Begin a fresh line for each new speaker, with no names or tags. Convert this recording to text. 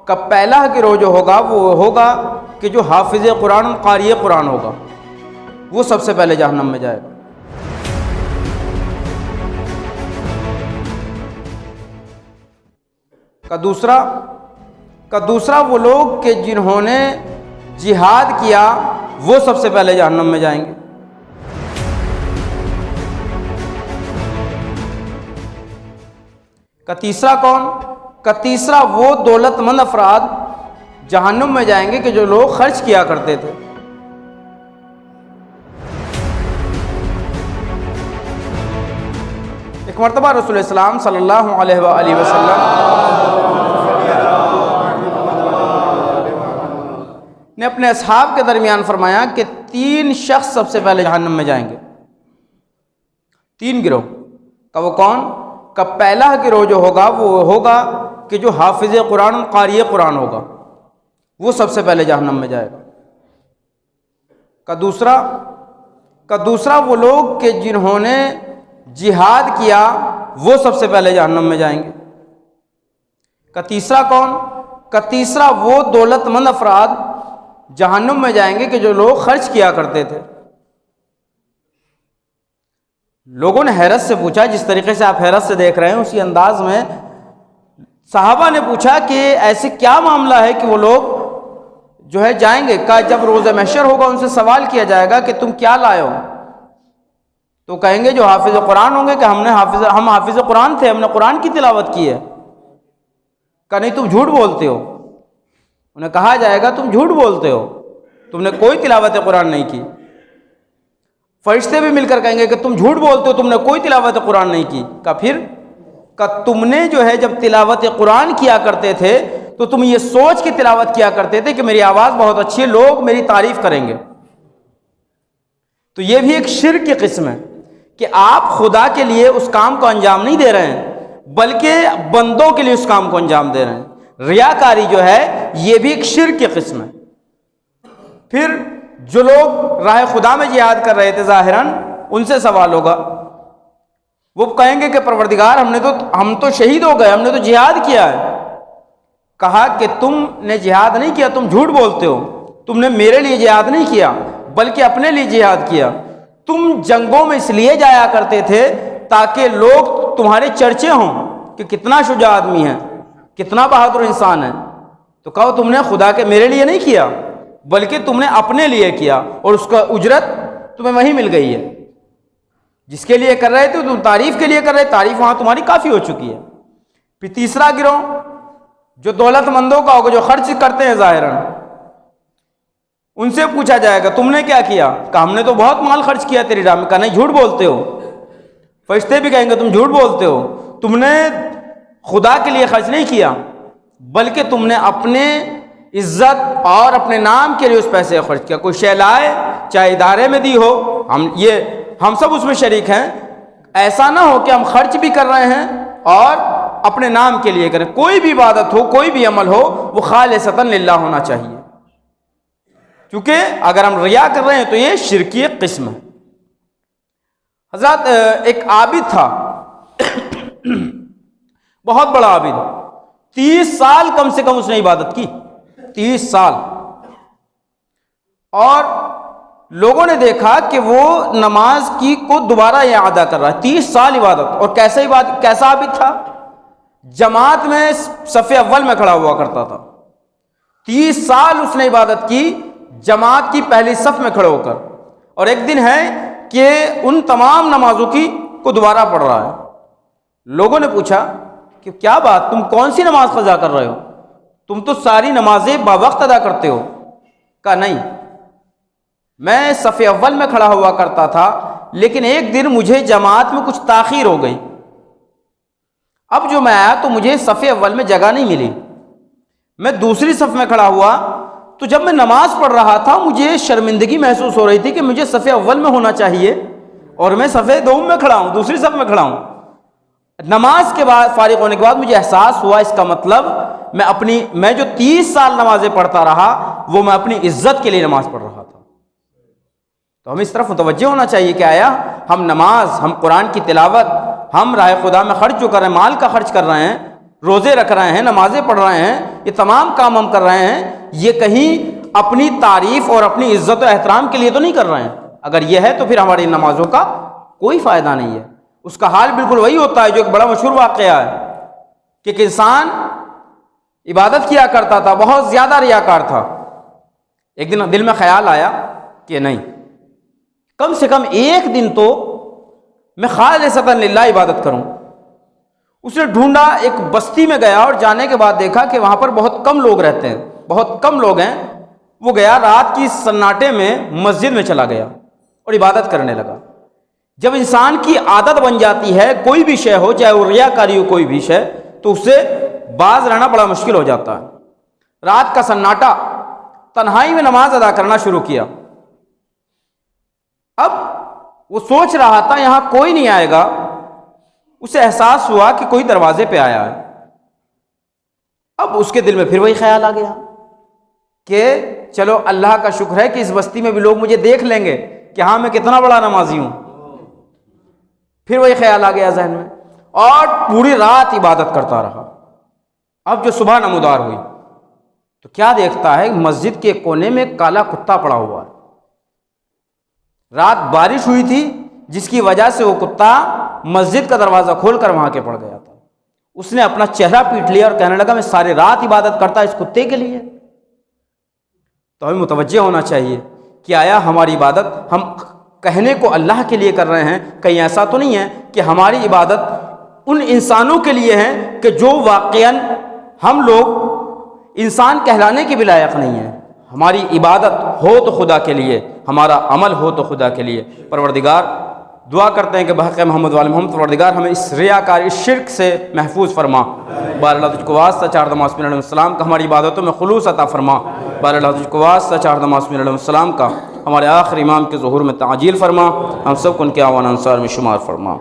کا پہلا گروہ جو ہوگا وہ ہوگا کہ جو حافظ قرآن قاری قرآن ہوگا، وہ سب سے پہلے جہنم میں جائے گا۔ کا دوسرا وہ لوگ کہ جنہوں نے جہاد کیا وہ سب سے پہلے جہنم میں جائیں گے۔ کا تیسرا کون؟ کا تیسرا وہ دولت مند افراد جہنم میں جائیں گے کہ جو لوگ خرچ کیا کرتے تھے۔ ایک مرتبہ رسول اسلام صلی اللہ علیہ وآلہ وسلم نے اپنے اصحاب کے درمیان فرمایا کہ 3 شخص سب سے پہلے جہنم میں جائیں گے۔ 3 گروہ کا وہ کون؟ کا پہلا گروہ جو ہوگا وہ ہوگا کہ جو حافظ قرآن قاری قرآن ہوگا، وہ سب سے پہلے جہنم میں جائے گا۔ کا دوسرا وہ لوگ کہ جنہوں نے جہاد کیا وہ سب سے پہلے جہنم میں جائیں گے۔ کا تیسرا کون؟ کا تیسرا وہ دولت مند افراد جہنم میں جائیں گے کہ جو لوگ خرچ کیا کرتے تھے۔ لوگوں نے حیرت سے پوچھا، جس طریقے سے آپ حیرت سے دیکھ رہے ہیں اسی انداز میں صحابہ نے پوچھا کہ ایسے کیا معاملہ ہے کہ وہ لوگ جو ہے جائیں گے؟ کہا جب روز محشر ہوگا ان سے سوال کیا جائے گا کہ تم کیا لائے ہو، تو کہیں گے جو حافظ قرآن ہوں گے کہ ہم حافظ قرآن تھے، ہم نے قرآن کی تلاوت کی ہے۔ کہا نہیں، تم جھوٹ بولتے ہو۔ انہیں کہا جائے گا تم جھوٹ بولتے ہو، تم نے کوئی تلاوت قرآن نہیں کی۔ فرشتے بھی مل کر کہیں گے کہ تم جھوٹ بولتے ہو، تم نے کوئی تلاوت قرآن نہیں کی۔ کہ تم نے جو ہے جب تلاوت قرآن کیا کرتے تھے تو تم یہ سوچ کے تلاوت کیا کرتے تھے کہ میری آواز بہت اچھی ہے، لوگ میری تعریف کریں گے۔ تو یہ بھی ایک شرک کی قسم ہے کہ آپ خدا کے لیے اس کام کو انجام نہیں دے رہے ہیں بلکہ بندوں کے لیے اس کام کو انجام دے رہے ہیں۔ ریاکاری جو ہے یہ بھی ایک شرک کی قسم ہے۔ پھر جو لوگ راہ خدا میں جہاد کر رہے تھے ظاہراً ان سے سوال ہوگا، وہ کہیں گے کہ پروردگار ہم تو شہید ہو گئے، ہم نے تو جہاد کیا ہے۔ کہا کہ تم نے جہاد نہیں کیا، تم جھوٹ بولتے ہو، تم نے میرے لیے جہاد نہیں کیا بلکہ اپنے لیے جہاد کیا۔ تم جنگوں میں اس لیے جایا کرتے تھے تاکہ لوگ تمہارے چرچے ہوں کہ کتنا شجاع آدمی ہے، کتنا بہادر انسان ہے۔ تو کہو تم نے خدا کے میرے لیے نہیں کیا بلکہ تم نے اپنے لیے کیا، اور اس کا اجرت تمہیں وہی مل گئی ہے۔ جس کے لیے کر رہے تھے تم تعریف کے لیے کر رہے، تعریف وہاں تمہاری کافی ہو چکی ہے۔ پھر تیسرا گروہ جو دولت مندوں کا ہوگا، جو خرچ کرتے ہیں ظاہراً، ان سے پوچھا جائے گا تم نے کیا کیا؟ کہا ہم نے تو بہت مال خرچ کیا تیری راہ میں۔ کہا نہیں، جھوٹ بولتے ہو۔ فرشتے بھی کہیں گے تم جھوٹ بولتے ہو، تم نے خدا کے لیے خرچ نہیں کیا بلکہ تم نے اپنے عزت اور اپنے نام کے لیے اس پیسے خرچ کیا۔ کوئی شے لائے، چاہے ادارے میں دی ہو، ہم سب اس میں شریک ہیں۔ ایسا نہ ہو کہ ہم خرچ بھی کر رہے ہیں اور اپنے نام کے لیے کریں۔ کوئی بھی عبادت ہو، کوئی بھی عمل ہو، وہ خالصتاً للہ ہونا چاہیے، کیونکہ اگر ہم ریا کر رہے ہیں تو یہ شرکی قسم ہے۔ حضرات ایک عابد تھا، بہت بڑا عابد، 30 سال کم سے کم اس نے عبادت کی، 30 سال۔ اور لوگوں نے دیکھا کہ وہ نماز کو دوبارہ اعادہ کر رہا ہے، 30 سال عبادت۔ اور کیسا عابد تھا؟ جماعت میں صف اول میں کھڑا ہوا کرتا تھا، 30 سال اس نے عبادت کی جماعت کی پہلی صف میں کھڑے ہو کر۔ اور ایک دن ہے کہ ان تمام نمازوں کو دوبارہ پڑھ رہا ہے۔ لوگوں نے پوچھا کہ کیا بات، تم کون سی نماز قضا کر رہے ہو؟ تم تو ساری نمازیں باوقت ادا کرتے ہو۔ کہا نہیں، میں صف اول میں کھڑا ہوا کرتا تھا لیکن ایک دن مجھے جماعت میں کچھ تاخیر ہو گئی، اب جو میں آیا تو مجھے صف اول میں جگہ نہیں ملی، میں دوسری صف میں کھڑا ہوا، تو جب میں نماز پڑھ رہا تھا مجھے شرمندگی محسوس ہو رہی تھی کہ مجھے صف اول میں ہونا چاہیے اور میں صف دوم میں کھڑا ہوں، دوسری صف میں کھڑا ہوں۔ نماز کے بعد فارغ ہونے کے بعد مجھے احساس ہوا اس کا مطلب میں جو 30 سال نمازیں پڑھتا رہا وہ میں اپنی عزت کے لیے نماز پڑھ رہا تھا۔ تو ہمیں اس طرف متوجہ ہونا چاہیے کہ آیا ہم نماز، ہم قرآن کی تلاوت، ہم راہ خدا میں خرچ جو کر رہے ہیں، مال کا خرچ کر رہے ہیں، روزے رکھ رہے ہیں، نمازیں پڑھ رہے ہیں، یہ تمام کام ہم کر رہے ہیں، یہ کہیں اپنی تعریف اور اپنی عزت و احترام کے لیے تو نہیں کر رہے ہیں۔ اگر یہ ہے تو پھر ہماری نمازوں کا کوئی فائدہ نہیں ہے۔ اس کا حال بالکل وہی ہوتا ہے جو ایک بڑا مشہور واقعہ ہے کہ ایک انسان عبادت کیا کرتا تھا، بہت زیادہ ریاکار تھا۔ ایک دن دل میں خیال آیا کہ نہیں، کم سے کم ایک دن تو میں خالصتاً للہ عبادت کروں۔ اس نے ڈھونڈا، ایک بستی میں گیا اور جانے کے بعد دیکھا کہ وہاں پر بہت کم لوگ رہتے ہیں، بہت کم لوگ ہیں۔ وہ گیا، رات کی سناٹے میں مسجد میں چلا گیا اور عبادت کرنے لگا۔ جب انسان کی عادت بن جاتی ہے کوئی بھی شے ہو، چاہے وہ ریاکاری ہو کوئی بھی شے، تو اس سے باز رہنا بڑا مشکل ہو جاتا ہے۔ رات کا سناٹا، تنہائی میں نماز ادا کرنا شروع کیا۔ اب وہ سوچ رہا تھا یہاں کوئی نہیں آئے گا، اسے احساس ہوا کہ کوئی دروازے پہ آیا ہے۔ اب اس کے دل میں پھر وہی خیال آ گیا کہ چلو اللہ کا شکر ہے کہ اس بستی میں بھی لوگ مجھے دیکھ لیں گے کہ ہاں میں کتنا بڑا نمازی ہوں۔ پھر وہی خیال آ گیا ذہن میں، اور پوری رات عبادت کرتا رہا۔ اب جو صبح نمودار ہوئی تو کیا دیکھتا ہے، مسجد کے کونے میں ایک کالا کتا پڑا ہوا ہے۔ رات بارش ہوئی تھی جس کی وجہ سے وہ کتا مسجد کا دروازہ کھول کر وہاں کے پڑ گیا تھا۔ اس نے اپنا چہرہ پیٹ لیا اور کہنے لگا میں ساری رات عبادت کرتا اس کتے کے لیے۔ تو ہمیں متوجہ ہونا چاہیے کہ آیا ہماری عبادت ہم کہنے کو اللہ کے لیے کر رہے ہیں، کہیں ایسا تو نہیں ہے کہ ہماری عبادت ان انسانوں کے لیے ہے کہ جو واقعاً ہم لوگ انسان کہلانے کے بھی لائق نہیں ہیں۔ ہماری عبادت ہو تو خدا کے لیے، ہمارا عمل ہو تو خدا کے لیے۔ پروردگار دعا کرتے ہیں کہ بحق محمد وال محمد پروردگار ہمیں اس ریاکار، اس شرک سے محفوظ فرما۔ بار اللہ تجھ کو واسطہ چار دماسمین علیہ السلام کا ہماری عبادتوں میں خلوص عطا فرما۔ بار اللہ تجھ کو واسطہ چار دماسمین علیہ السلام کا ہمارے آخری امام کے ظہور میں تعجیل فرما۔ ہم سب کو ان کے اعوان انصار میں شمار فرما۔